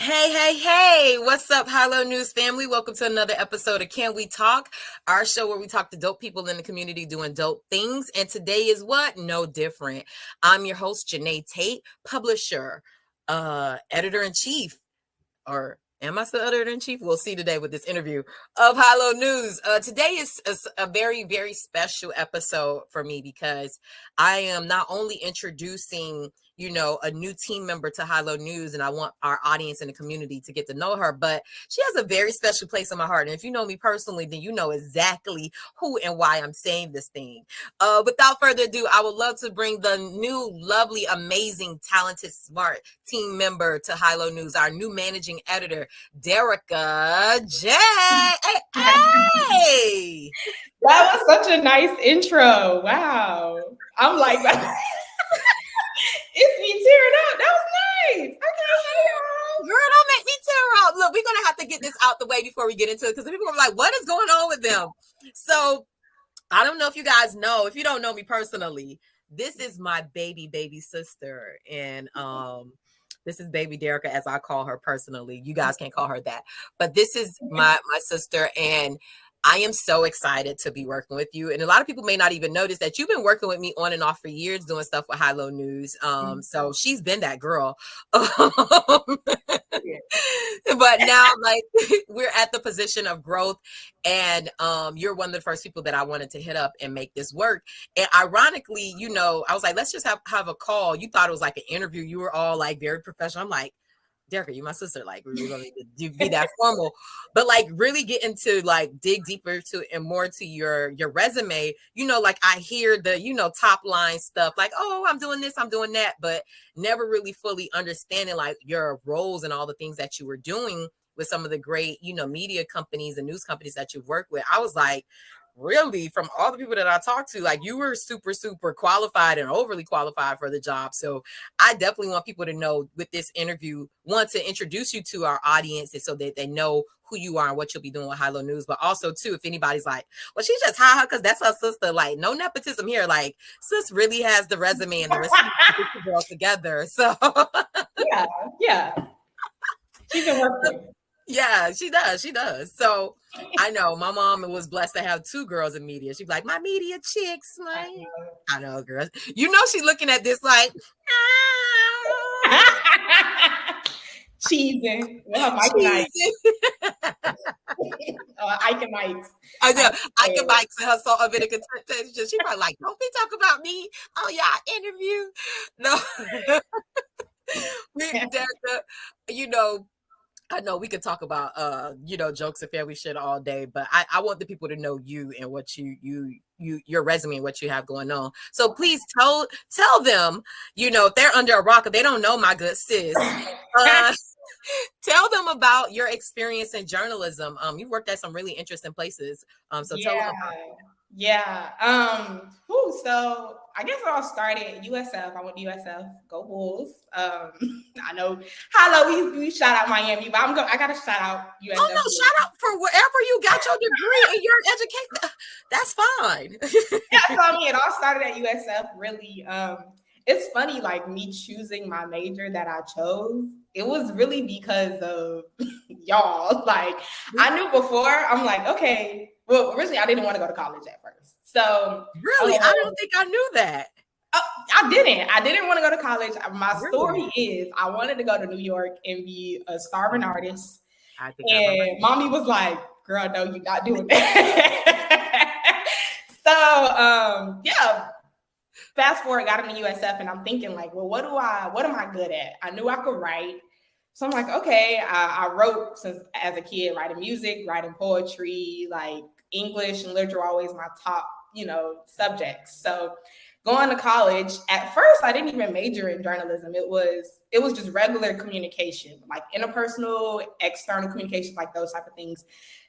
Hey, what's up, Hello News family? Welcome to another episode of Can We Talk, our show where we talk to dope people in the community doing dope things. And today is what? No different. I'm your host, Janey Tate, publisher, editor-in-chief, or am I still editor-in-chief? We'll see today with this interview of Hello News. Today is a very, very special episode for me because I am not only introducing a new team member to Hello News, and I want our audience and the community to get to know her, but she has a very special place in my heart. And if you know me personally, then you know exactly who and why I'm saying this thing. Without further ado, I would love to bring the new, lovely, amazing, talented, smart team member to Hello News, our new managing editor, Dericka Jaye. Hey! That was such a nice intro. Wow. I'm like, it's me tearing up. That was nice. Okay. Girl, don't make me tear up. Look, we're going to have to get this out the way before we get into it because people are like, what is going on with them? So I don't know if you guys know, if you don't know me personally, this is my baby sister. And this is baby Dericka, as I call her personally. You guys can't call her that. But this is my sister, and I am so excited to be working with you. And a lot of people may not even notice that you've been working with me on and off for years doing stuff with Hello News. So she's been that girl. But now, like, we're at the position of growth, and you're one of the first people that I wanted to hit up and make this work. And ironically, I was like, let's just have a call. You thought it was like an interview. You were all like very professional. I'm like, Dericka, you my sister, like we were going to be that formal, but like really get into like dig deeper to and more to your resume. Like I hear the top line stuff like, oh, I'm doing this, I'm doing that, but never really fully understanding like your roles and all the things that you were doing with some of the great media companies and news companies that you've worked with. I was like, really, from all the people that I talked to, like you were super, super qualified and overly qualified for the job. So I definitely want people to know with this interview, want to introduce you to our audience and so that they know who you are and what you'll be doing with Hello News. But also too, if anybody's like, well, she just hired her because that's her sister, like no nepotism here. Like sis really has the resume and the recipe to get you girls together. So yeah. She can work with. Yeah, she does. So I know my mom was blessed to have two girls in media. She'd be like, my media chicks, like I know, girls. She's looking at this like cheesing. Well, Ike and Mike's. I know. Ike and Mike's and her salt and vinegar. She probably like, don't be talking about me on y'all interview. No. I know we could talk about jokes and family shit all day, but I want the people to know you and what your resume and what you have going on. So please tell them, if they're under a rock, if they don't know my good sis, tell them about your experience in journalism. You worked at some really interesting places. So tell them about it. Yeah. So I guess it all started USF. I went to USF. Go Bulls. I know. Hello, we shout out Miami, but I gotta shout out USF. Oh no, shout out for wherever you got your degree and your education. That's fine. Yeah, so I mean, it all started at USF. Really, it's funny, like me choosing my major that I chose. It was really because of y'all. Like I knew before. I'm like, okay. Well, originally I didn't want to go to college at first. So really, I don't think I knew that. I didn't want to go to college. My story is I wanted to go to New York and be a starving artist. And mommy was like, girl, no, you're not doing that. So yeah. Fast forward, got into USF, and I'm thinking like, well, what am I good at? I knew I could write. So I'm like, okay, I wrote since as a kid, writing music, writing poetry, like English and literature were always my top, subjects. So going to college, at first, I didn't even major in journalism. It was just regular communication, like interpersonal, external communication, like those type of things.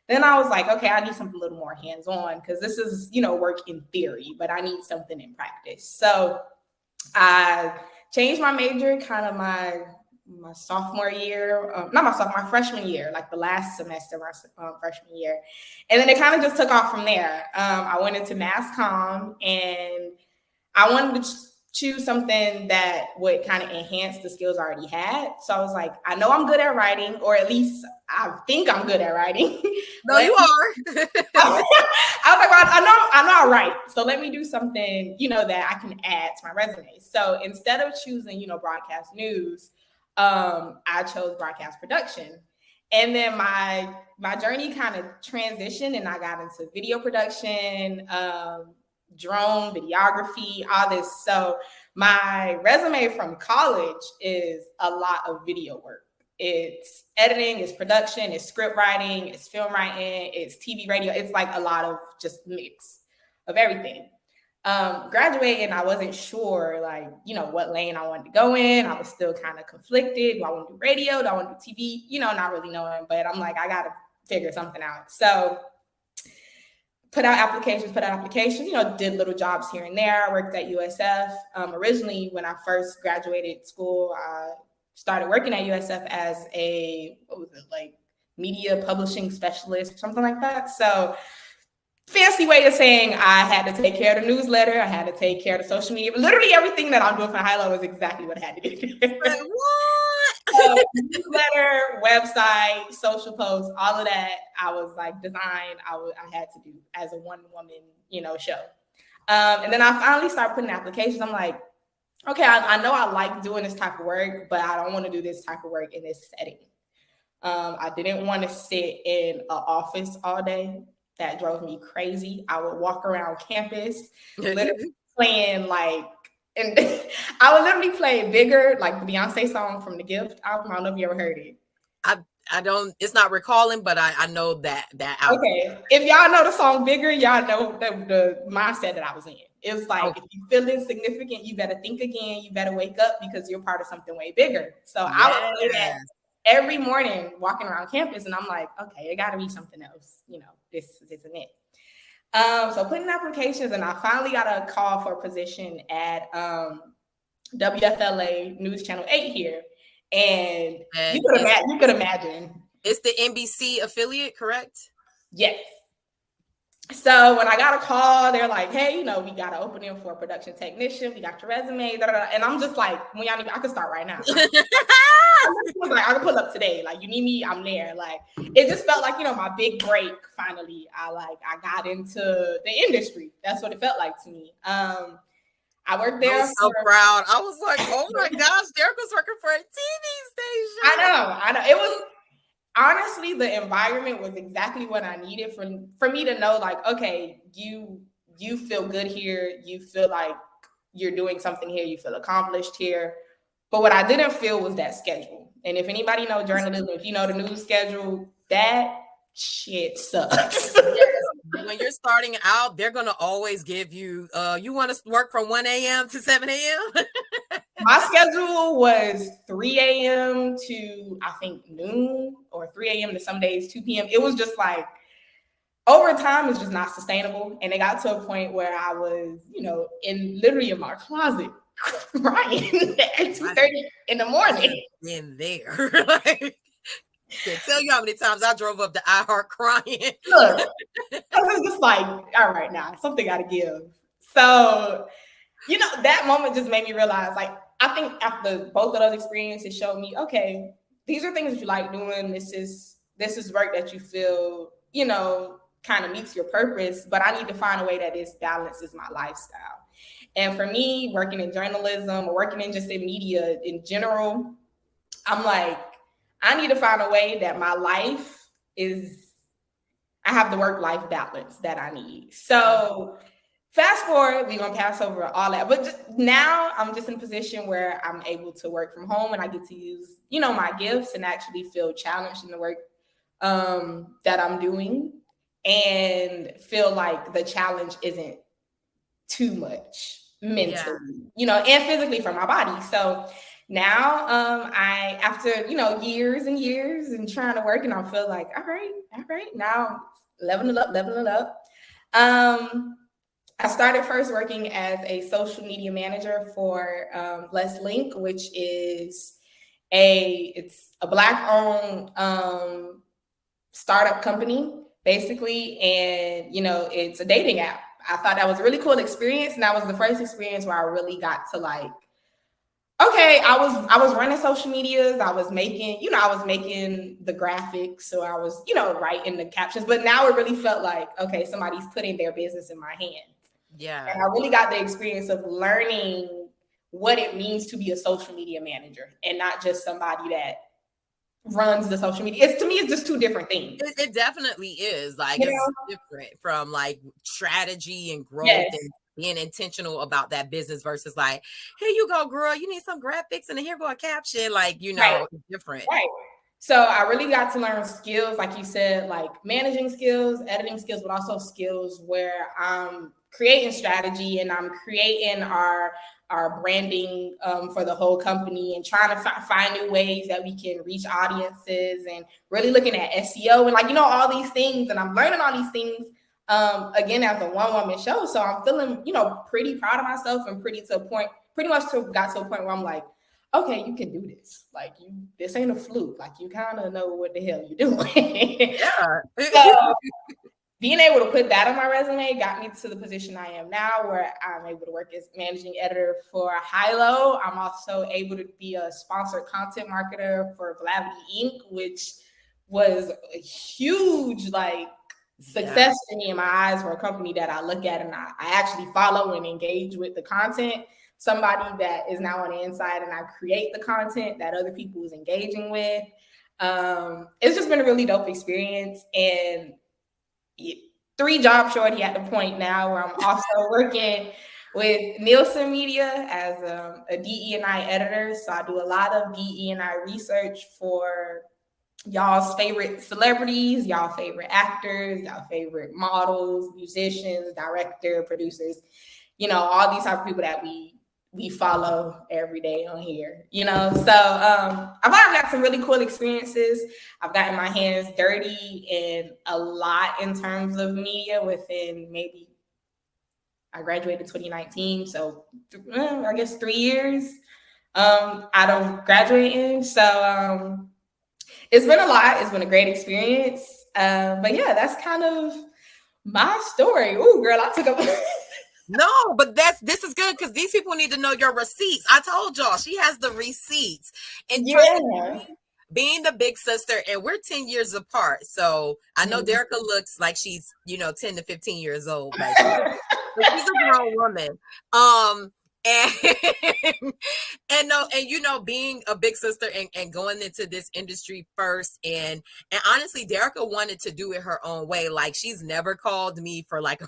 Then I was like, okay, I need something a little more hands-on because this is, work in theory, but I need something in practice. So I changed my major kind of my sophomore year, my freshman year, like the last semester, my freshman year. And then it kind of just took off from there. I went into mass comm and I wanted to choose something that would kind of enhance the skills I already had. So I was like, I know I'm good at writing, or at least I think I'm good at writing. No, you are. I was like, well, I know I write. So let me do something, that I can add to my resume. So instead of choosing, broadcast news, I chose broadcast production. And then my journey kind of transitioned, and I got into video production, drone videography, all this. So my resume from college is a lot of video work. It's editing, it's production, it's script writing, it's film writing, it's TV, radio. It's like a lot of just mix of everything. Graduating, I wasn't sure, what lane I wanted to go in. I was still kind of conflicted. Do I want to do radio? Do I want to do TV? Not really knowing, but I'm like, I got to figure something out. So put out applications, did little jobs here and there. I worked at USF. Originally, when I first graduated school, I started working at USF as a, media publishing specialist, something like that. So fancy way of saying I had to take care of the newsletter. I had to take care of the social media. Literally everything that I'm doing for Hilo is exactly what I had to do. What? Newsletter, website, social posts, all of that. I was like design. I had to do as a one-woman, show. And then I finally started putting applications. I'm like, okay, I know I like doing this type of work, but I don't want to do this type of work in this setting. I didn't want to sit in an office all day. That drove me crazy. I would walk around campus, literally playing and I would literally play Bigger, like the Beyonce song from the Gift album. I don't know if you ever heard it. I don't, it's not recalling, but I know that album. Okay. If y'all know the song Bigger, y'all know the mindset that I was in. It was like, if you feel insignificant, you better think again. You better wake up because you're part of something way bigger. So yes. I would play that every morning walking around campus, and I'm like, okay, it got to be something else. This isn't it. So putting applications, and I finally got a call for a position at WFLA News Channel 8 here. And you could imagine. It's the NBC affiliate, correct? Yes. So when I got a call, they're like, hey, we got an opening for a production technician. We got your resume. And I'm just like, I could start right now. I could pull up today. You need me, I'm there. It just felt like, my big break. Finally, I got into the industry. That's what it felt like to me. I worked there. I was so proud. I was like, oh my gosh, Dericka's working for a TV station. I know. It was, honestly, the environment was exactly what I needed for me to know, okay, you feel good here. You feel like you're doing something here. You feel accomplished here. But what I didn't feel was that schedule. And if anybody knows journalism, if you know the news schedule, that shit sucks. Yes. When you're starting out, they're going to always give you, you want to work from 1 a.m. to 7 a.m.? My schedule was 3 a.m. to, I think, noon, or 3 a.m. to some days 2 p.m. It was just over time, it's just not sustainable. And it got to a point where I was, literally in my closet crying at 2:30 in the morning. In there. Can't tell you how many times I drove up to iHeart crying. Look, I was just like, all right, now something got to give. So, that moment just made me realize, I think after both of those experiences showed me, okay, these are things that you like doing. This is work that you feel, kind of meets your purpose, but I need to find a way that this balances my lifestyle. And for me, working in journalism or working in just in media in general, I'm like, I need to find a way that my life I have the work-life balance that I need. So fast forward, we're going to pass over all that. But now I'm just in a position where I'm able to work from home, and I get to use, my gifts and actually feel challenged in the work that I'm doing, and feel like the challenge isn't too much mentally, and physically for my body. So now I, after, years and years and trying to work, and I feel like, all right, now leveling up. I started first working as a social media manager for Let's Link, which is it's a Black-owned startup company, basically, and it's a dating app. I thought that was a really cool experience. And that was the first experience where I really got to like, okay, I was running social medias. I was making the graphics. So I was, writing the captions. But now it really felt like, okay, somebody's putting their business in my hands. Yeah. And I really got the experience of learning what it means to be a social media manager and not just somebody that runs the social media. To me, it's just two different things. It definitely is. Like, it's different from like strategy and growth and being intentional about that business versus like, here you go, girl, you need some graphics and here go a caption. Like, it's different. Right. So I really got to learn skills, like you said, like managing skills, editing skills, but also skills where I'm creating strategy and I'm creating our branding for the whole company and trying to find new ways that we can reach audiences and really looking at SEO and like, all these things. And I'm learning all these things, again, as a one-woman show. So I'm feeling, pretty proud of myself and pretty much got to a point where I'm like, okay, you can do this. Like this ain't a fluke. Like you kind of know what the hell you're doing. Yeah. So being able to put that on my resume got me to the position I am now, where I'm able to work as managing editor for Hilo. I'm also able to be a sponsored content marketer for Gravity Inc., which was a huge success to me in my eyes for a company that I look at and I actually follow and engage with the content. Somebody that is now on the inside and I create the content that other people is engaging with. It's just been a really dope experience. And 3 job shorty at the point now where I'm also working with Nielsen Media as a DE&I editor. So I do a lot of DE&I research for y'all's favorite celebrities, y'all favorite actors, y'all favorite models, musicians, director, producers, all these type of people that we follow every day on here, So I've got some really cool experiences. I've gotten my hands dirty in a lot in terms of media within maybe, I graduated in 2019. So I guess 3 years out of graduating. So it's been a lot. It's been a great experience. But yeah, that's kind of my story. Ooh, girl, I took up... No, but this is good because these people need to know your receipts. I told y'all she has the receipts. And being the big sister, and we're 10 years apart. So I know Dericka looks like she's, 10 to 15 years old, but she's a grown woman. And being a big sister and going into this industry first, and honestly, Dericka wanted to do it her own way. Like she's never called me for like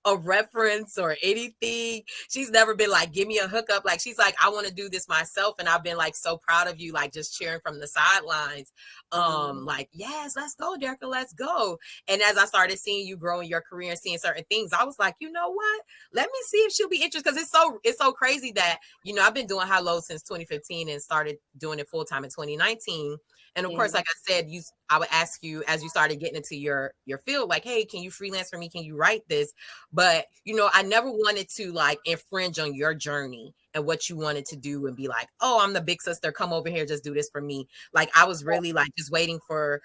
a reference or anything. She's never been like, give me a hookup. Like she's like, I want to do this myself, and I've been like so proud of you, like just cheering from the sidelines. Like, yes, let's go, Dericka, let's go. And as I started seeing you grow in your career and seeing certain things, I was like, you know what? Let me see if she'll be interested, because it's so crazy that I've been doing High Low since 2015 and started doing it full time in 2019. And of course, like I said, I would ask you as you started getting into your field, like, hey, can you freelance for me? Can you write this? But I never wanted to like infringe on your journey and what you wanted to do and be like, oh, I'm the big sister, come over here, just do this for me. Like I was really like just waiting for,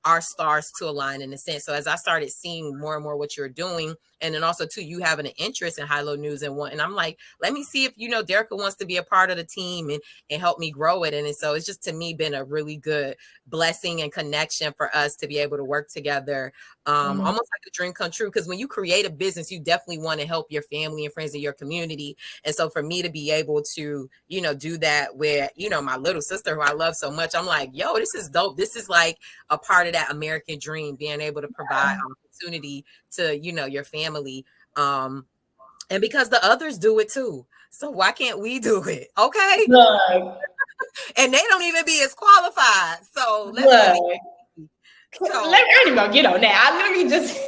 our stars to align in a sense. So as I started seeing more and more what you're doing, and then also too, you having an interest in High Low News and I'm like, let me see if, Dericka wants to be a part of the team and help me grow it. And so it's just, to me, been a really good blessing and connection for us to be able to work together. Almost like a dream come true. Because when you create a business, you definitely want to help your family and friends in your community. And so for me to be able to, do that with, my little sister who I love so much, I'm like, yo, this is dope. This is like a part of that American dream, being able to provide opportunity to, your family. And because the others do it too. So why can't we do it? Okay. And they don't even be as qualified. So let me get on that. I literally just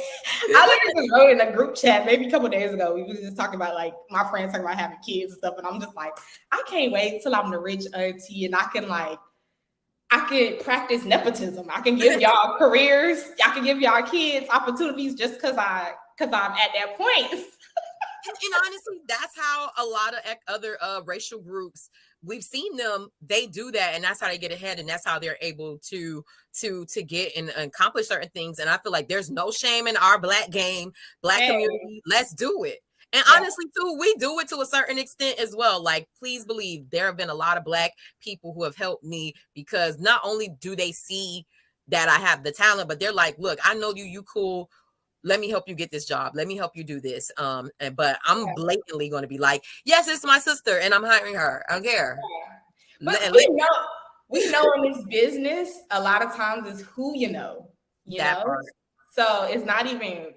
wrote in a group chat maybe a couple of days ago. We was just talking about like my friends talking about having kids and stuff, and I'm just like, I can't wait till I'm the rich auntie and I can practice nepotism. I can give y'all careers. I can give y'all kids opportunities just because I'm at that point. And honestly, that's how a lot of other racial groups, we've seen them, they do that, and that's how they get ahead, and that's how they're able to get and accomplish certain things. And I feel like there's no shame in our Black game, Black community. Let's do it. And honestly, too, we do it to a certain extent as well. Like, please believe there have been a lot of Black people who have helped me, because not only do they see that I have the talent, but they're like, look, I know you cool. Let me help you get this job. Let me help you do this. But I'm blatantly going to be like, yes, it's my sister and I'm hiring her. I don't care. But we know in this business, a lot of times it's who you know. Part. So it's not even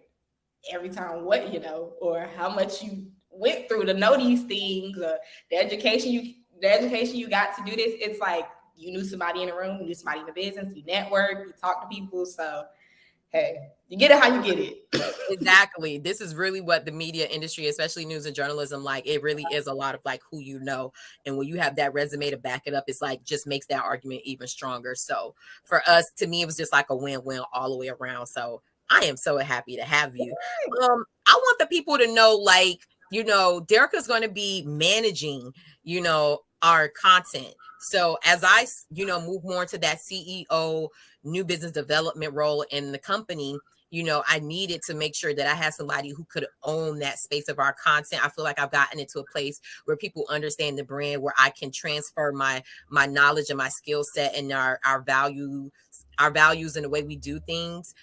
every time what you know or how much you went through to know these things, or the education you got to do this. It's like you knew somebody in the room, you knew somebody in the business, you network, you talk to people. So hey, you get it how you get it. Exactly. This is really what the media industry, especially news and journalism, like, it really is a lot of like who you know. And when you have that resume to back it up, it's like just makes that argument even stronger. So for us, to me, it was just like a win-win all the way around. So I am so happy to have you. I want the people to know, like, Dericka's going to be managing, our content. So as I, move more into that CEO, new business development role in the company, I needed to make sure that I had somebody who could own that space of our content. I feel like I've gotten into a place where people understand the brand, where I can transfer my knowledge and my skill set and our values and the way we do things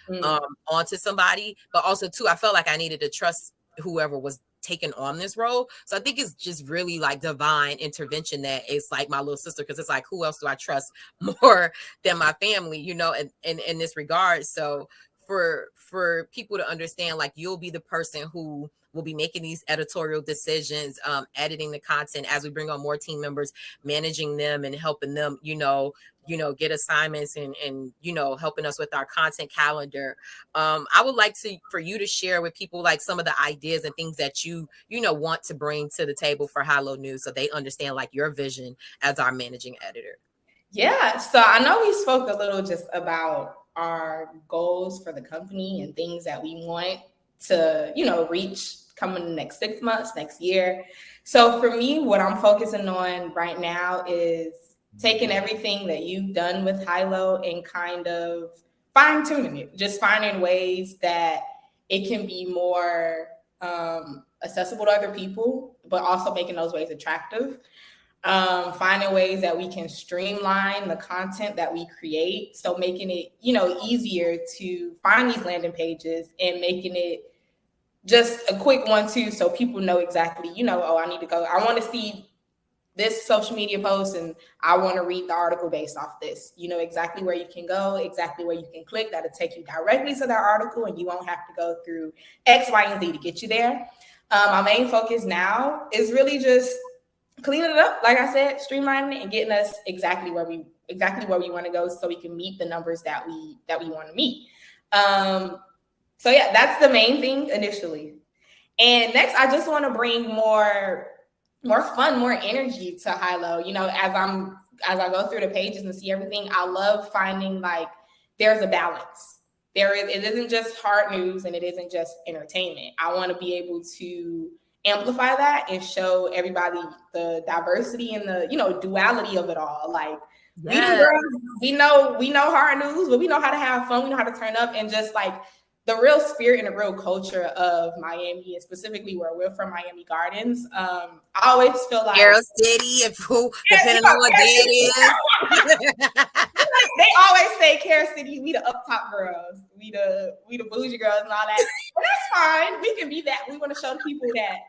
onto somebody. But also too, I felt like I needed to trust whoever was taken on this role. So I think it's just really like divine intervention that it's like my little sister, because it's like, who else do I trust more than my family, in this regard. So for people to understand, like, you'll be the person who will be making these editorial decisions, editing the content as we bring on more team members, managing them and helping them, get assignments and helping us with our content calendar. I would like for you to share with people like some of the ideas and things that you want to bring to the table for High Low News, so they understand like your vision as our managing editor. Yeah, so I know we spoke a little just about our goals for the company and things that we want to, reach coming in the next 6 months, next year. So for me, what I'm focusing on right now is taking everything that you've done with High Low and kind of fine-tuning it, just finding ways that it can be more accessible to other people, but also making those ways attractive. Finding ways that we can streamline the content that we create. So making it, easier to find these landing pages and making it just a quick 1-2 so people know exactly, oh, I need to go. I want to see this social media post and I want to read the article based off this. You know exactly where you can go, exactly where you can click. That'll take you directly to that article and you won't have to go through X, Y, and Z to get you there. My main focus now is really just cleaning it up, like I said, streamlining it and getting us exactly where we want to go, so we can meet the numbers that we want to meet. So yeah, that's the main thing initially. And next, I just want to bring more fun, more energy to High Low. As I go through the pages and see everything, I love finding like there's a balance. It isn't just hard news and it isn't just entertainment. I want to be able to amplify that and show everybody the diversity and the duality of it all. Like, we know hard news, but we know how to have fun, we know how to turn up, and just like the real spirit and the real culture of Miami, and specifically where we're from, Miami Gardens. I always feel like Carol City, depending on what day it is. They always say Carol City, we the up top girls, we the bougie girls and all that. But that's fine. We can be that. We want to show people that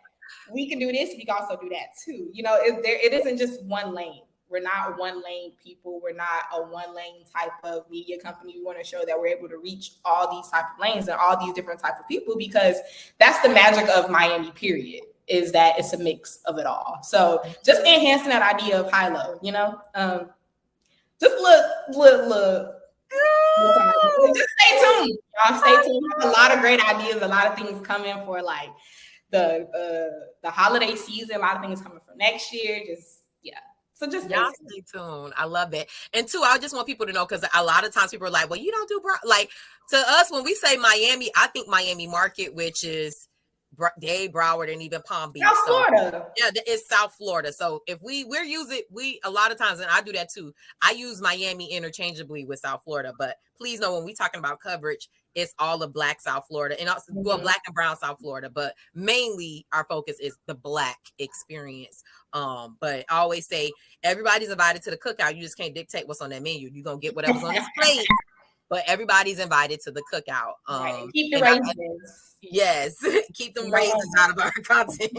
we can do this. We can also do that too. It isn't just one lane. We're not one lane people. We're not a one lane type of media company. We want to show that we're able to reach all these type of lanes and all these different types of people, because that's the magic of Miami, period, is that it's a mix of it all. So just enhancing that idea of High Low, just look. Just stay tuned. Y'all stay tuned. We have a lot of great ideas, a lot of things coming for like the holiday season, a lot of things coming for next year. So just y'all stay tuned. I love it. And two, I just want people to know, because a lot of times people are like, well, you don't do like, to us, when we say Miami, I think Miami market, which is Dade, Broward, and even Palm Beach. South Florida. Yeah, it's South Florida. So if we're using, a lot of times, and I do that too, I use Miami interchangeably with South Florida. But please know when we're talking about coverage, it's all of Black South Florida and also Black and brown South Florida. But mainly our focus is the Black experience. But I always say everybody's invited to the cookout. You just can't dictate what's on that menu. You're gonna get whatever's on this plate. But everybody's invited to the cookout. Right. Keep the raisins. Yes, keep them raisins out of our content.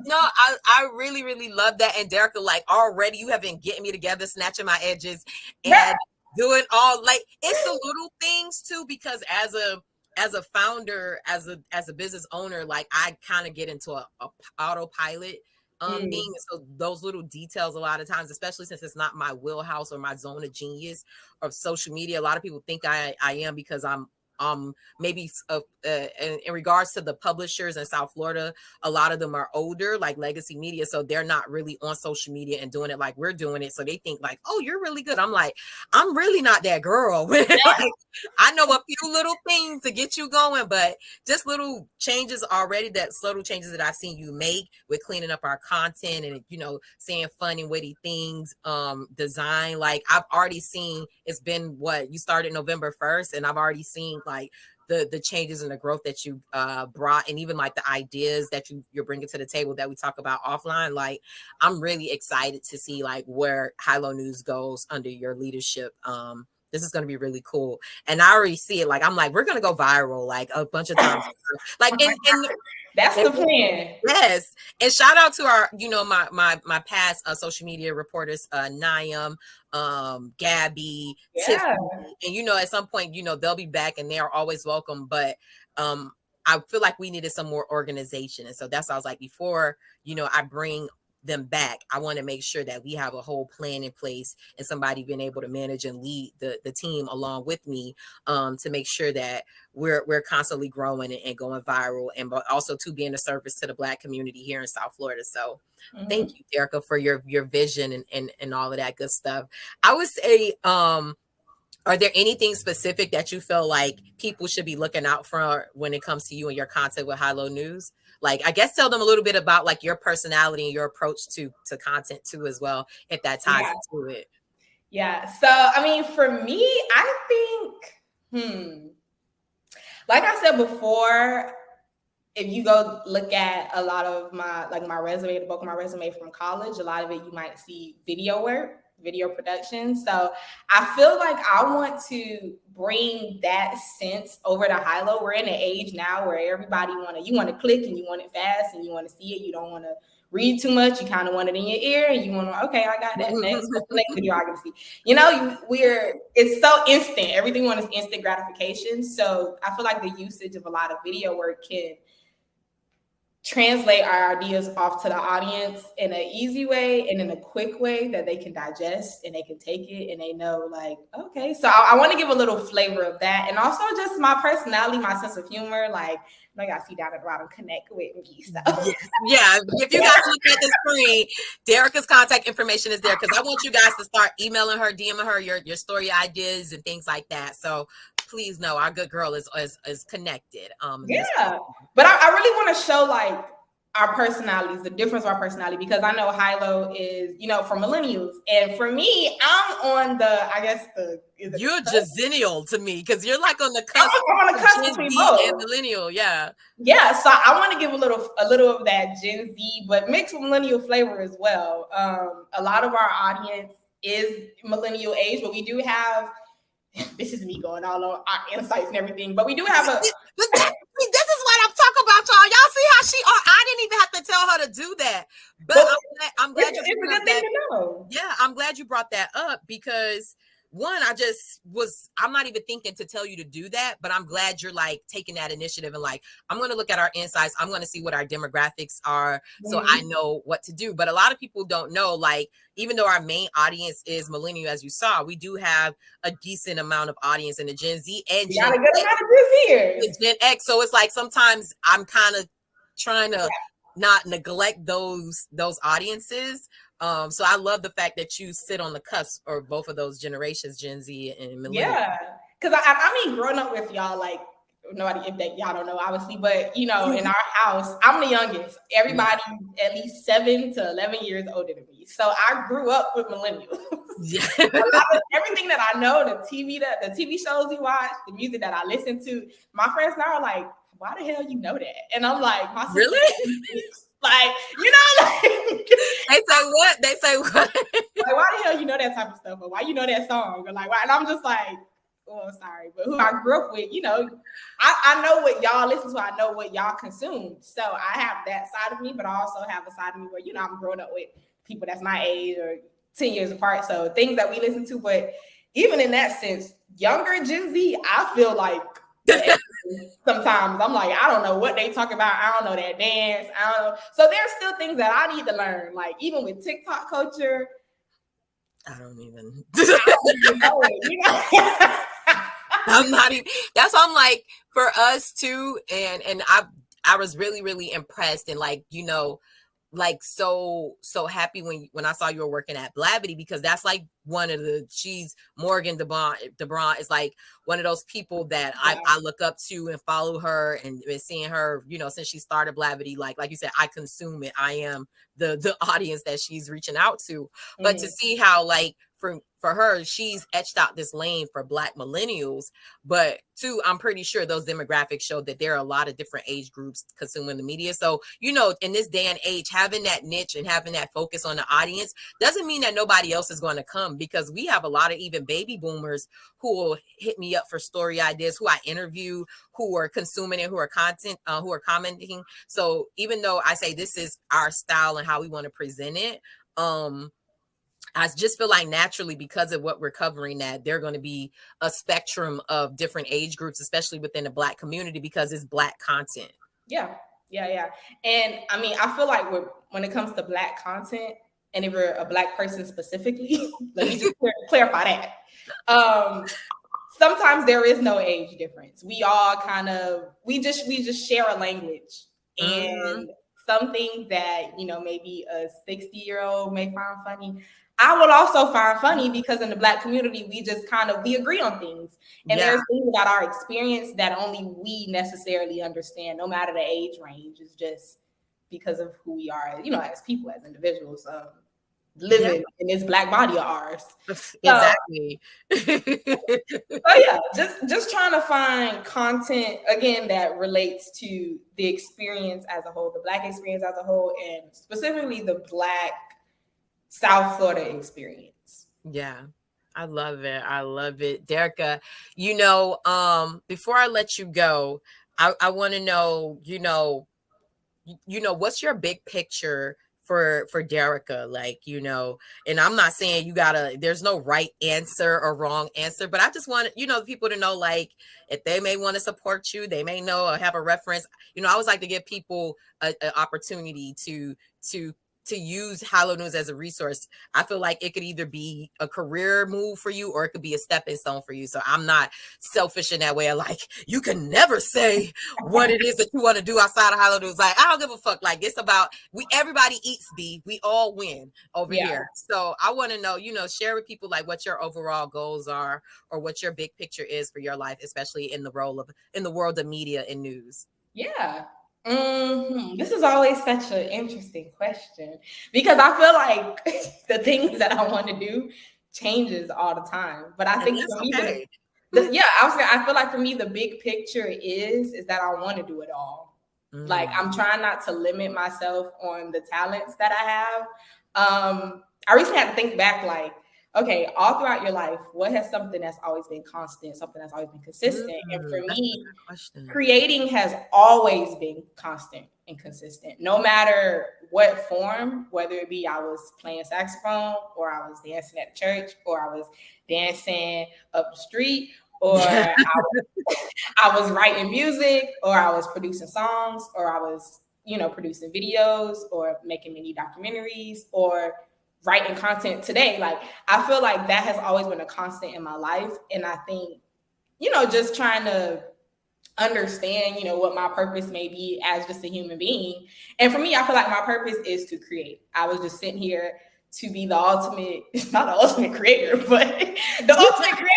No, I really, really love that. And Dericka, like already you have been getting me together, snatching my edges and doing all, like, it's the little things too, because as a founder, as a business owner, like I kind of get into a autopilot thing. So those little details, a lot of times, especially since it's not my wheelhouse or my zone of genius of social media, a lot of people think I am, because I'm maybe in regards to the publishers in South Florida, a lot of them are older, like legacy media, so they're not really on social media and doing it like we're doing it. So they think like, oh, you're really good. I'm like, I'm really not that girl. Like, I know a few little things to get you going, but just little changes already, that subtle changes that I've seen you make with cleaning up our content and, you know, saying fun and witty things, design. Like I've already seen, it's been you started November 1st, and I've already seen like the changes and the growth that you brought, and even like the ideas that you're bringing to the table that we talk about offline. Like I'm really excited to see like where High-Low News goes under your leadership. This is going to be really cool. And I already see it. Like, I'm like, we're going to go viral like a bunch of times. Like, and that's the plan. Yes. And shout out to our, you know, my past social media reporters, Niam, Gabby, Tiffany. And, you know, at some point, you know, they'll be back and they are always welcome. But I feel like we needed some more organization. And so that's why I was like, before, you know, I bring them back, I want to make sure that we have a whole plan in place and somebody being able to manage and lead the team along with me, to make sure that we're constantly growing and going viral, and but also to being a service to the Black community here in South Florida. So thank you, Dericka, for your vision and all of that good stuff. I would say, are there anything specific that you feel like people should be looking out for when it comes to you and your content with High-Low News? Like, I guess tell them a little bit about like your personality and your approach to content too, as well, if that ties into it. Yeah. So, I mean, for me, I think, like I said before, if you go look at a lot of my resume, the bulk of my resume from college, a lot of it, you might see video work, video production. So I feel like I want to bring that sense over to High-Low. We're in an age now where everybody you want to click and you want it fast and you want to see it. You don't want to read too much. You kind of want it in your ear and you want to, okay, I got that. Next video I can see. You know, it's so instant. Everything is instant gratification. So I feel like the usage of a lot of video work can translate our ideas off to the audience in an easy way and in a quick way that they can digest and they can take it and they know like, okay. So I want to give a little flavor of that. And also just my personality, my sense of humor. Like, I know y'all see down at the bottom, connect with me. So. Yeah. If you guys look at the screen, Dericka's contact information is there, because I want you guys to start emailing her, DMing her your story ideas and things like that. So please know our good girl is connected. But I really want to show like our personalities, the difference of our personality, because I know High-Low is, you know, for millennials. And for me, I'm on you're Jazennial to me, because you're like on the cusp. I'm on the cusp between both. And millennial, yeah. Yeah, so I want to give a little of that Gen Z, but mixed with millennial flavor as well. A lot of our audience is millennial age, but we do have, this is me going all on our insights and everything, but we do have a... This is what I'm talking about, y'all. Y'all see how I didn't even have to tell her to do that. But I'm glad you it's a good thing to know. Yeah, I'm glad you brought that up, because one, I'm not even thinking to tell you to do that, but I'm glad you're like taking that initiative and like, I'm going to look at our insights. I'm going to see what our demographics are, so I know what to do. But a lot of people don't know, like, even though our main audience is millennial, as you saw, we do have a decent amount of audience in the Gen Z and Gen X. So it's like, sometimes I'm kind of trying to not neglect those audiences. So I love the fact that you sit on the cusp or both of those generations, Gen Z and millennial. Yeah, because I mean, growing up with y'all, like nobody, if that y'all don't know, obviously, but in our house, I'm the youngest. Everybody at least 7 to 11 years older than me. So I grew up with millennials. Yeah. Everything that I know, the TV shows we watch, the music that I listen to, my friends now are like, why the hell you know that? And I'm like, my sister, really? Like, They say what? They say what? Like, why the hell you know that type of stuff? Or why you know that song? Or like, why? And I'm just like, oh, sorry. But who I grew up with, I know what y'all listen to. I know what y'all consume. So I have that side of me, but I also have a side of me where, I'm growing up with people that's my age or 10 years apart. So things that we listen to. But even in that sense, younger Gen Z, I feel like sometimes I'm like, I don't know what they talk about. I don't know that dance. I don't know. So there's still things that I need to learn. Like even with TikTok culture, I don't even know it, I'm not even. That's why I'm like, for us too, and I was really, really impressed and like, like so happy when I saw you were working at Blavity, because that's like one of she's Morgan DeBron is like one of those people that I look up to and follow her, and seeing her, since she started Blavity, like you said, I consume it. I am the audience that she's reaching out to. But to see how like for her, she's etched out this lane for Black millennials, but too, I'm pretty sure those demographics show that there are a lot of different age groups consuming the media. So, in this day and age, having that niche and having that focus on the audience doesn't mean that nobody else is going to come, because we have a lot of even baby boomers who will hit me up for story ideas, who I interview, who are consuming it, who are who are commenting. So even though I say this is our style and how we want to present it, I just feel like naturally, because of what we're covering, that there are going to be a spectrum of different age groups, especially within the Black community, because it's Black content. Yeah. And I mean, I feel like when it comes to Black content, and if you're a Black person specifically, let me just clarify that. Sometimes there is no age difference. We all we just share a language, and something that maybe a 60-year-old may find funny, I would also find funny, because in the Black community, we agree on things. And there's things about our experience that only we necessarily understand, no matter the age range. It's just because of who we are, as people, as individuals, living in this Black body of ours. Exactly. So just trying to find content, again, that relates to the experience as a whole, the Black experience as a whole, and specifically the Black South Florida experience. Yeah, I love it. Dericka, before I let you go, I want to know, what's your big picture for Dericka, like, and I'm not saying there's no right answer or wrong answer, but I just want people to know, like, if they may want to support you, they may know or have a reference. I always like to give people an opportunity to use Hilo News as a resource. I feel like it could either be a career move for you, or it could be a stepping stone for you. So I'm not selfish in that way. Like, you can never say what it is that you want to do outside of Hilo News. Like, I don't give a fuck. Like, it's about everybody eats, B. We all win over here. So I want to know, share with people like what your overall goals are, or what your big picture is for your life, especially in the world of media and news. Yeah. This is always such an interesting question, because I feel like the things that I want to do changes all the time. But I think for me, I feel like for me, the big picture is that I want to do it all. Like, I'm trying not to limit myself on the talents that I have. I recently had to think back, like, okay, all throughout your life, what has something that's always been constant, something that's always been consistent? And for me, creating has always been constant and consistent, no matter what form, whether it be I was playing saxophone, or I was dancing at church, or I was dancing up the street, or I was writing music, or I was producing songs, or I was, producing videos, or making mini documentaries, or writing content today. Like, I feel like that has always been a constant in my life. And I think, just trying to understand, what my purpose may be as just a human being. And for me, I feel like my purpose is to create. I was just sitting here to be the ultimate, not the ultimate creator, but the ultimate creator.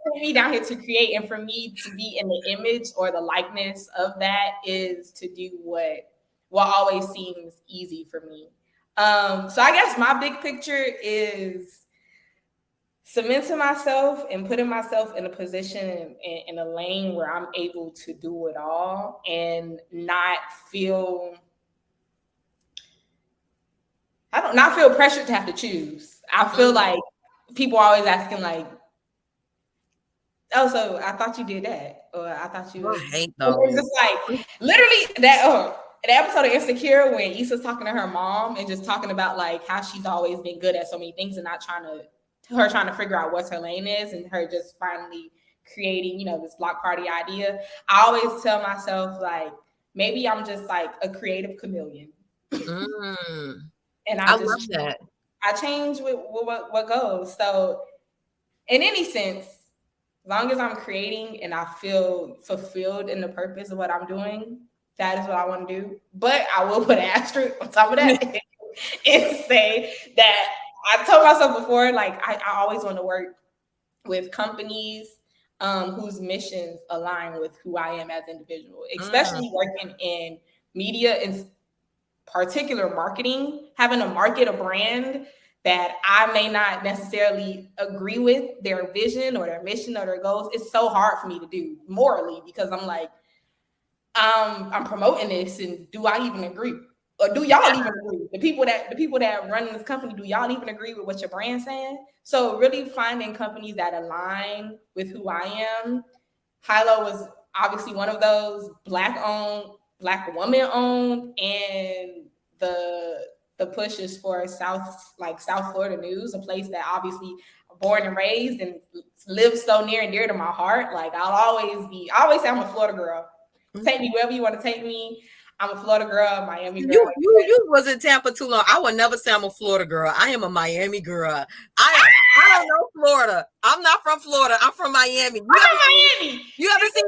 For me down here to create, and for me to be in the image or the likeness of that is to do what always seems easy for me. So I guess my big picture is cementing myself and putting myself in a position in a lane where I'm able to do it all and not feel pressured to have to choose. I feel like people are always asking like, oh, so I thought you did that, or I thought you. I hate those. It's just like literally that episode of Insecure when Issa's talking to her mom and just talking about like how she's always been good at so many things and not trying to figure out what her lane is, and her just finally creating, this block party idea. I always tell myself like maybe I'm just like a creative chameleon, and I love that. I change with what goes. So in any sense, as long as I'm creating and I feel fulfilled in the purpose of what I'm doing, that is what I want to do. But I will put an asterisk on top of that and say that I told myself before, like I always want to work with companies whose missions align with who I am as an individual, especially working in media and particular marketing, having to market a brand that I may not necessarily agree with their vision or their mission or their goals. It's so hard for me to do morally because I'm like, I'm promoting this, and do I even agree? Or do y'all even agree? The people that run this company, do y'all even agree with what your brand's saying? So really finding companies that align with who I am. Hilo was obviously one of those, Black owned, Black woman owned, and the push is for South Florida News, a place that obviously born and raised and lives so near and dear to my heart. Like I always say I'm a Florida girl. Take me wherever you want to take me. I'm a Florida girl, Miami girl. You was in Tampa too long. I would never say I'm a Florida girl. I am a Miami girl. I don't know Florida. I'm not from Florida. I'm from Miami. Miami. You ever seen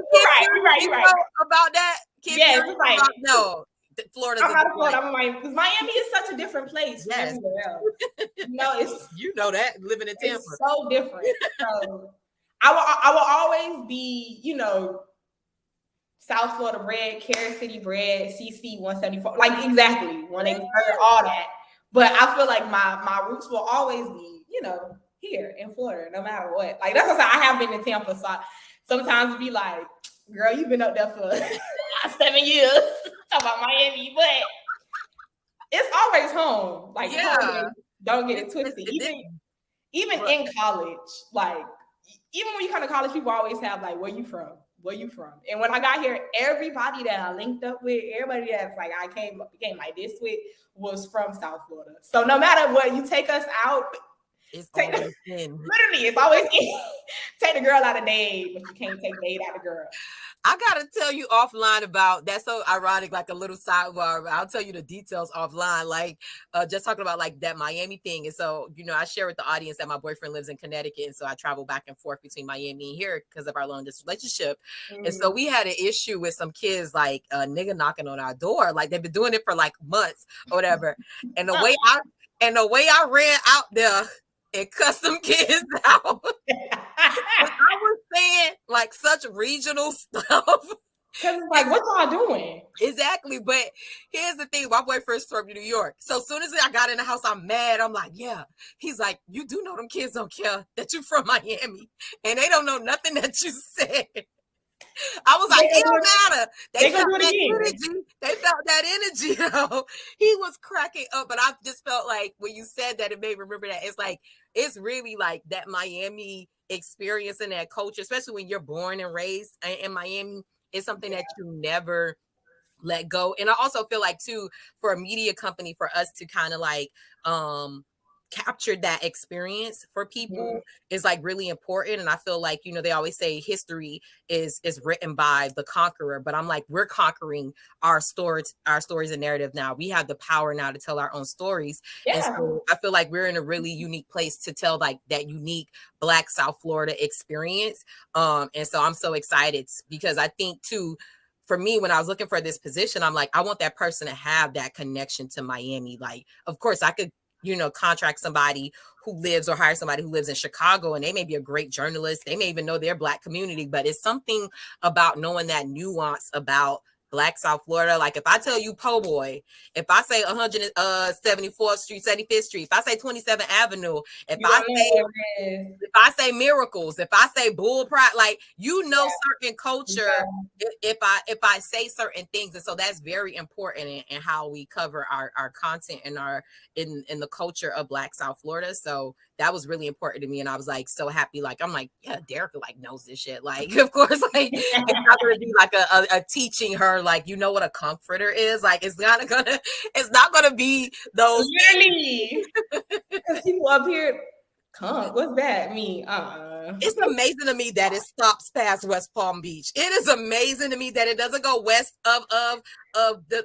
You're right. About that? Yes, you're right. No. Florida's I'm not a Florida. I'm a Miami, because Miami is such a different place. Yes. It's that living in Tampa. It's so different. So I will always be, South Florida bred, Carol City bred, CC 174. Like exactly when they heard all that. But I feel like my roots will always be, here in Florida, no matter what. Like that's what I have been in Tampa. So sometimes be like, girl, you've been up there for 7 years. Talk about Miami, but it's always home. Like, home, don't get it twisted. Even in college, like, even when you come to college, people always have like, where you from? Where you from? And when I got here, everybody that I linked up with, everybody that's like I became like this with, was from South Florida. So no matter what, you take us out, literally, it's always take the girl out of Dade, but you can't take Dade out of girl. I gotta tell you offline about that's so ironic, like a little sidebar. I'll tell you the details offline, like just talking about like that Miami thing. And so, I share with the audience that my boyfriend lives in Connecticut, and so I travel back and forth between Miami and here because of our long distance relationship. And so we had an issue with some kids, like a nigga knocking on our door, like they've been doing it for like months or whatever. And the way I ran out there and cuss them kids out. I was saying like such regional stuff. Because it's like, what y'all doing? Exactly. But here's the thing. My boyfriend's from New York. So as soon as I got in the house, I'm mad. I'm like, yeah. He's like, you do know them kids don't care that you from Miami. And they don't know nothing that you said. I was like, it don't matter. They felt that energy. They felt that energy. He was cracking up. But I just felt like when you said that, it made me remember that. It's like, it's really like that Miami experience and that culture, especially when you're born and raised in Miami, is something that you never let go. And I also feel like too, for a media company, for us to kind of like capture that experience for people is like really important. And I feel like, they always say history is written by the conqueror, but I'm like, we're conquering our stories and narrative now. We have the power now to tell our own stories. Yeah. And so I feel like we're in a really unique place to tell like that unique Black South Florida experience. And so I'm so excited because I think too, for me, when I was looking for this position, I'm like, I want that person to have that connection to Miami. Like, of course, I could, contract somebody who lives or hire somebody who lives in Chicago, and they may be a great journalist. They may even know their Black community, but it's something about knowing that nuance about Black South Florida. Like if I tell you po' boy, if I say 174th Street, 75th Street, if I say 27th Avenue, if I say miracles, if I say bull pride, like certain culture, if I say certain things. And so that's very important in how we cover our content and in the culture of Black South Florida. So that was really important to me. And I was like so happy. Like I'm like, yeah, Dericka like knows this shit. Like, of course, like it's not gonna be like a teaching her, like, what a comforter is. Like it's not gonna be those really because people up here what's that mean? It's amazing to me that it stops past West Palm Beach. It is amazing to me that it doesn't go west of the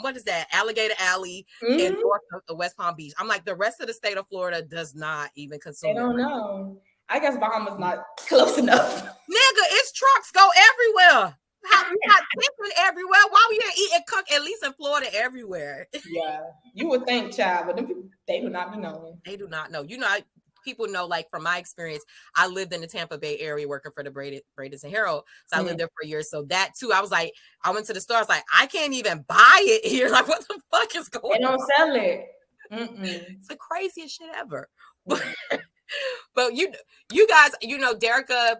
what is that, Alligator Alley and north of the West Palm Beach. I'm like, the rest of the state of Florida does not even consume. I don't know. I guess Bahama's not close enough. Nigga, its trucks go everywhere. How you not thinking everywhere? Why we eat and cook, at least in Florida, everywhere? Yeah, you would think, child, but them people, they do not be knowing. They do not know. People know, like from my experience, I lived in the Tampa Bay area working for the Bradenton and Herald. So I lived there for a year. So that too, I was like, I went to the store. I was like, I can't even buy it here. Like, what the fuck is going on? They don't sell it. It's the craziest shit ever. But you guys, Dericka,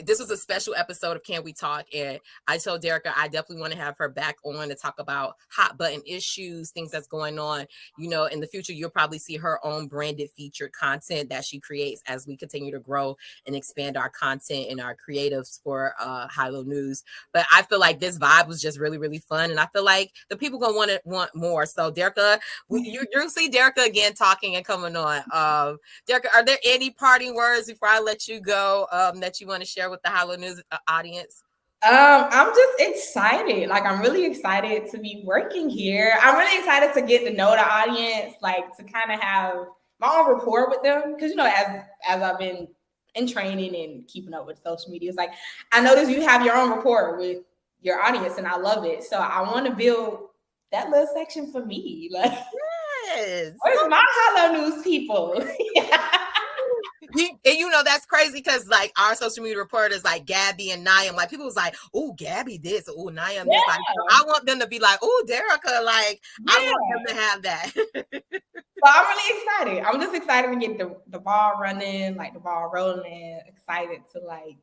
this was a special episode of Can We Talk, and I told Dericka I definitely want to have her back on to talk about hot button issues, things that's going on. In the future, you'll probably see her own branded featured content that she creates as we continue to grow and expand our content and our creatives for Hilo News. But I feel like this vibe was just really, really fun, and I feel like the people gonna want more. So Dericka, you'll see Dericka again talking and coming on. Dericka, are there any parting words before I let you go that you want to share with the Hilo News audience? I'm just excited. Like, I'm really excited to be working here. I'm really excited to get to know the audience, like to kind of have my own rapport with them. Because, as I've been in training and keeping up with social media, it's like, I notice you have your own rapport with your audience and I love it. So I want to build that little section for me. Like, yes. Where's my Hilo News people? That's crazy because like our social media reporters like Gabby and Niam, like people was like, oh, Gabby this, oh, Niam this. Like, I want them to be like, oh, Dericka, like I want them to have that. So I'm really excited. I'm just excited to get the ball running, like the ball rolling, excited to like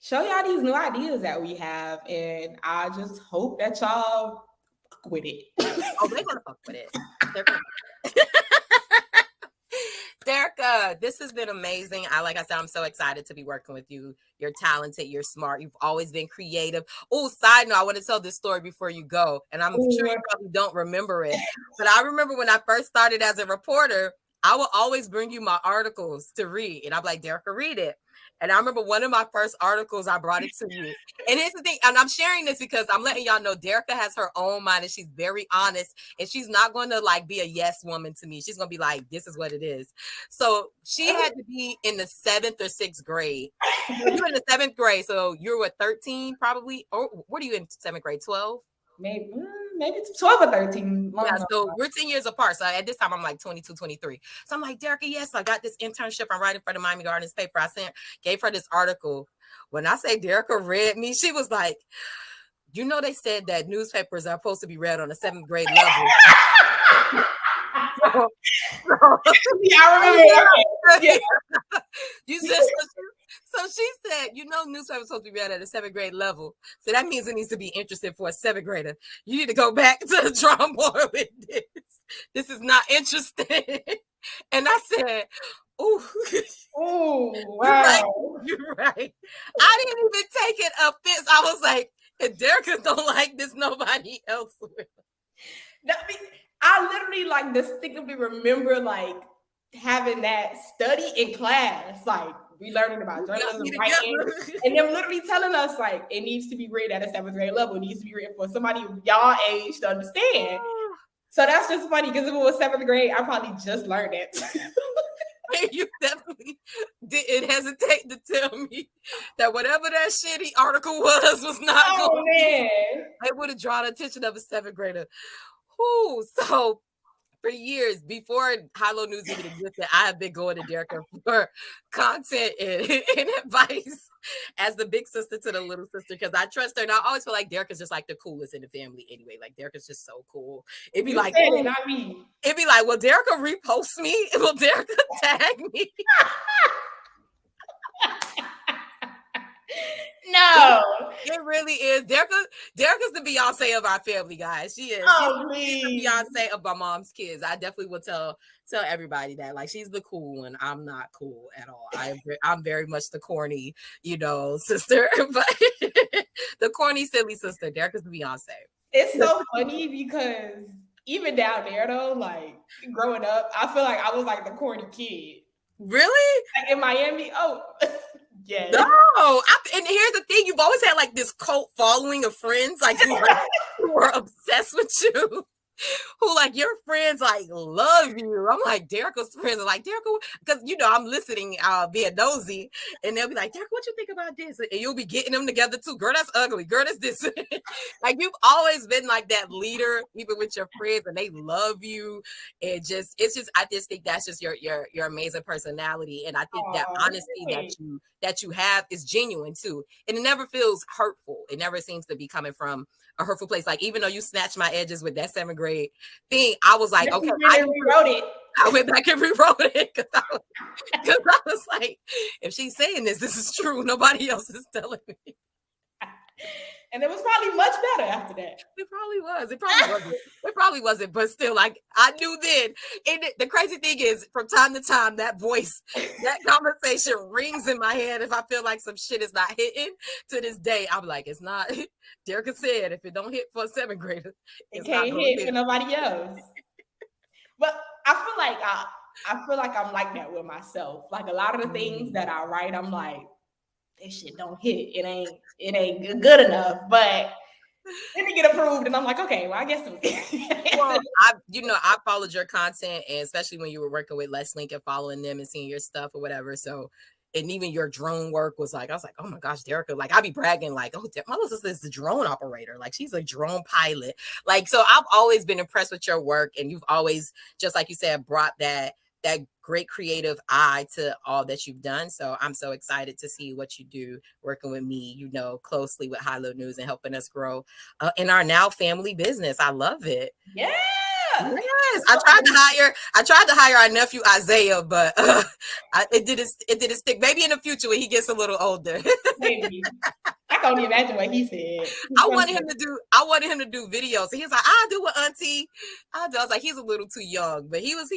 show y'all these new ideas that we have. And I just hope that y'all fuck with it. Oh, they're gonna fuck with it. They're gonna Dericka, this has been amazing. Like I said, I'm so excited to be working with you. You're talented. You're smart. You've always been creative. Oh, side note, I want to tell this story before you go. And I'm sure you probably don't remember it. But I remember when I first started as a reporter, I would always bring you my articles to read. And I'm like, Dericka, read it. And I remember one of my first articles, I brought it to you. And here's the thing, and I'm sharing this because I'm letting y'all know Dericka has her own mind and she's very honest. And she's not going to like be a yes woman to me. She's going to be like, this is what it is. So she had to be in the 7th or 6th grade. You were in the 7th grade. So you're what, 13 probably? Or what are you in 7th grade, 12? Maybe 12 or 13. Yeah, so we're 10 years apart. So at this time, I'm like 22, 23. So I'm like, Dericka, yes, I got this internship. I'm writing for the Miami Gardens paper. I gave her this article. When I say Dericka read me, she was like, they said that newspapers are supposed to be read on a 7th grade level. Yeah, I remember. Yeah. You said so she said, newspapers are supposed to be read at a 7th grade level. So that means it needs to be interesting for a 7th grader. You need to go back to the drawing board with this. This is not interesting. And I said, oh, wow. You're right. I didn't even take it offense. I was like, if Dericka don't like this, nobody else will. I literally like distinctly remember like having that study in class, like we learning about journalism, writing, and them literally telling us like it needs to be read at a 7th grade level. It needs to be read for somebody y'all age to understand. So that's just funny because if it was 7th grade, I probably just learned it. You definitely didn't hesitate to tell me that whatever that shitty article was not going to be. It would have drawn the attention of a 7th grader. Whoo, so for years before High Low News even existed, I have been going to Dericka for content and advice as the big sister to the little sister because I trust her. And I always feel like Dericka's just like the coolest in the family anyway. Like Dericka's just so cool. It'd be like, oh, not me. It'd be like, will Dericka repost me? Will Dericka tag me? No, it really is. Dericka's the Beyonce of our family, guys. She is. She's the Beyonce of my mom's kids. I definitely will tell everybody that. Like, she's the cool one. I'm not cool at all. I'm very much the corny, sister, but the corny, silly sister. Dericka's the Beyonce. It's so funny because even down there, though, like growing up, I feel like I was like the corny kid. Really? Like in Miami? Oh. Yeah. No, and here's the thing: you've always had like this cult following of friends, like who are obsessed with you, who like your friends like love you. I'm like Dericka's friends are like Dericka because I'm listening, being nosy, and they'll be like Dericka, what you think about this? And you'll be getting them together too. Girl, that's ugly. Girl, that's this. Like you've always been like that leader, even with your friends, and they love you. I just think that's just your amazing personality, and I think that honesty that you have is genuine too, and it never feels hurtful. It never seems to be coming from a hurtful place. Like even though you snatched my edges with that 7th grade thing, I was like, okay, I rewrote it. I went back and rewrote it because I was like, if she's saying this is true. Nobody else is telling me. And it was probably much better after that. It probably was. It probably wasn't. It probably wasn't. But still, like I knew then. And the crazy thing is, from time to time, that voice, that conversation rings in my head. If I feel like some shit is not hitting, to this day, I'm like, it's not. Dericka said, if it don't hit for a 7th grader, it can't hit for nobody else. But I feel like I'm like that with myself. Like a lot of the things that I write, I'm like, this shit don't hit. It ain't good enough. But then it get approved, and I'm like, okay, well, I guess. Well, I followed your content, and especially when you were working with Les Link and following them and seeing your stuff or whatever. So, and even your drone work was like, I was like, oh my gosh, Dericka. Like, I'd be bragging, like, oh, my little sister is the drone operator. Like, she's a drone pilot. Like, so I've always been impressed with your work, and you've always, just like you said, brought that great creative eye to all that you've done. So I'm so excited to see what you do working with me, closely with High Low News and helping us grow in our now family business. I love it. Yeah. Yes. I tried to hire our nephew Isaiah, but it didn't stick. Maybe in the future when he gets a little older. Maybe. I can't even imagine what he said. I wanted him to do videos. And he was like, I'll do what auntie. I was like, he's a little too young, but he was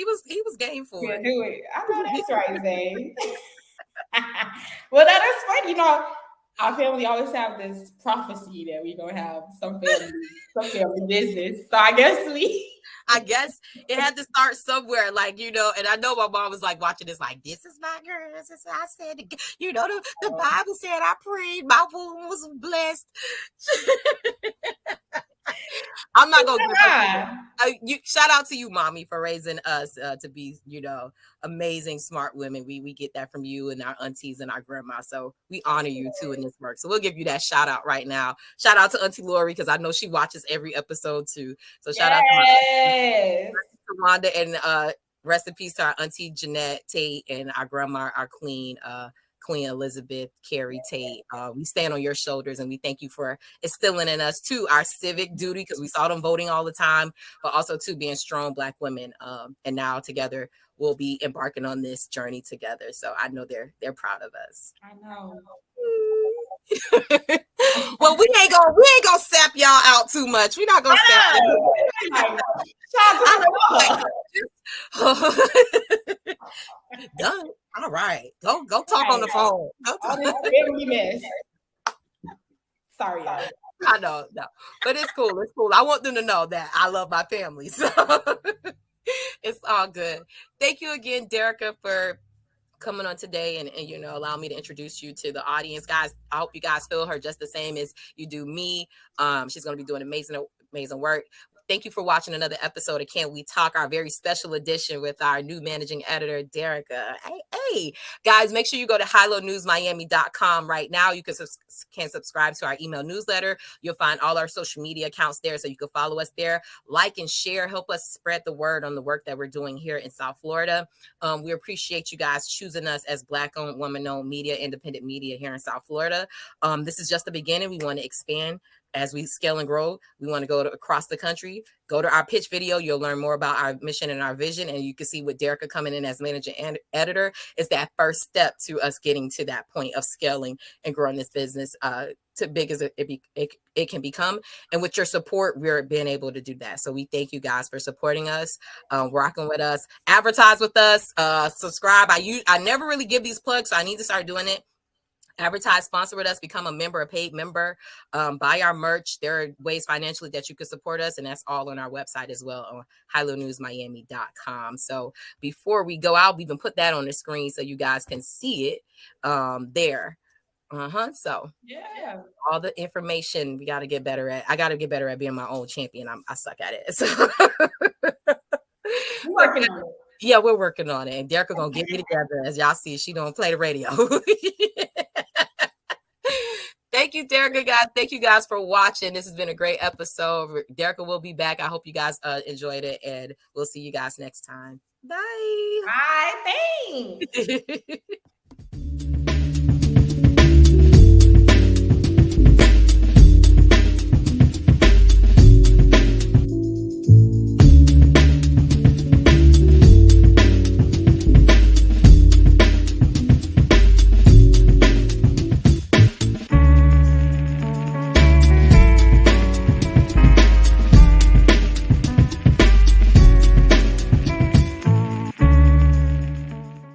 game for it. Do it. I know that's right, Zay. Well, that is funny. Our family always have this prophecy that we're gonna have some family business. So I guess it had to start somewhere, like, and I know my mom was like watching this, like, this is my girl. This is I said, the Bible said I prayed, my womb was blessed. I'm not gonna shout out to you, mommy, for raising us to be, amazing, smart women. We get that from you and our aunties and our grandma. So we honor you too in this work. So we'll give you that shout out right now. Shout out to Auntie Lori, because I know she watches every episode too. So shout out to Wanda, and rest in peace to our Auntie Janey Tate and our grandma, our Queen Elizabeth Carrie Tate. We stand on your shoulders, and we thank you for instilling in us too our civic duty, because we saw them voting all the time, but also too being strong Black women. And now together we'll be embarking on this journey together. So I know they're proud of us. I know. Well, we ain't gonna sap y'all out too much. We're not gonna sap done. All right. Go talk on the phone. Sorry, y'all. I know, no. But it's cool. It's cool. I want them to know that I love my family. So it's all good. Thank you again, Dericka, for coming on today and allow me to introduce you to the audience. Guys, I hope you guys feel her just the same as you do me. She's going to be doing amazing work. Thank you for watching another episode of Can We Talk, our very special edition with our new managing editor, Dericka. Hey, guys, make sure you go to highlownewsmiami.com right now. You can subscribe to our email newsletter. You'll find all our social media accounts there, so you can follow us there. Like and share. Help us spread the word on the work that we're doing here in South Florida. We appreciate you guys choosing us as Black-owned, woman-owned media, independent media here in South Florida. This is just the beginning. We want to expand. As we scale and grow, we want to go across the country. Go to our pitch video. You'll learn more about our mission and our vision. And you can see with Dericka coming in as manager and editor is that first step to us getting to that point of scaling and growing this business to big as it can become. And with your support, we're being able to do that. So we thank you guys for supporting us, rocking with us, advertise with us, subscribe. I never really give these plugs, so I need to start doing it. Advertise, sponsor with us, become a member, a paid member, buy our merch. There are ways financially that you can support us, and that's all on our website as well on highlownewsmiami.com. So before we go out, we even put that on the screen so you guys can see it there. So yeah, all the information we got to get better at. I got to get better at being my own champion. I suck at it. So we're working on it. Yeah, we're working on it. And Dericka gonna get me together. As y'all see, she don't play the radio. Thank you, Dericka, guys. Thank you guys for watching. This has been a great episode. Dericka will be back. I hope you guys enjoyed it, and we'll see you guys next time. Bye. Bye. Thanks.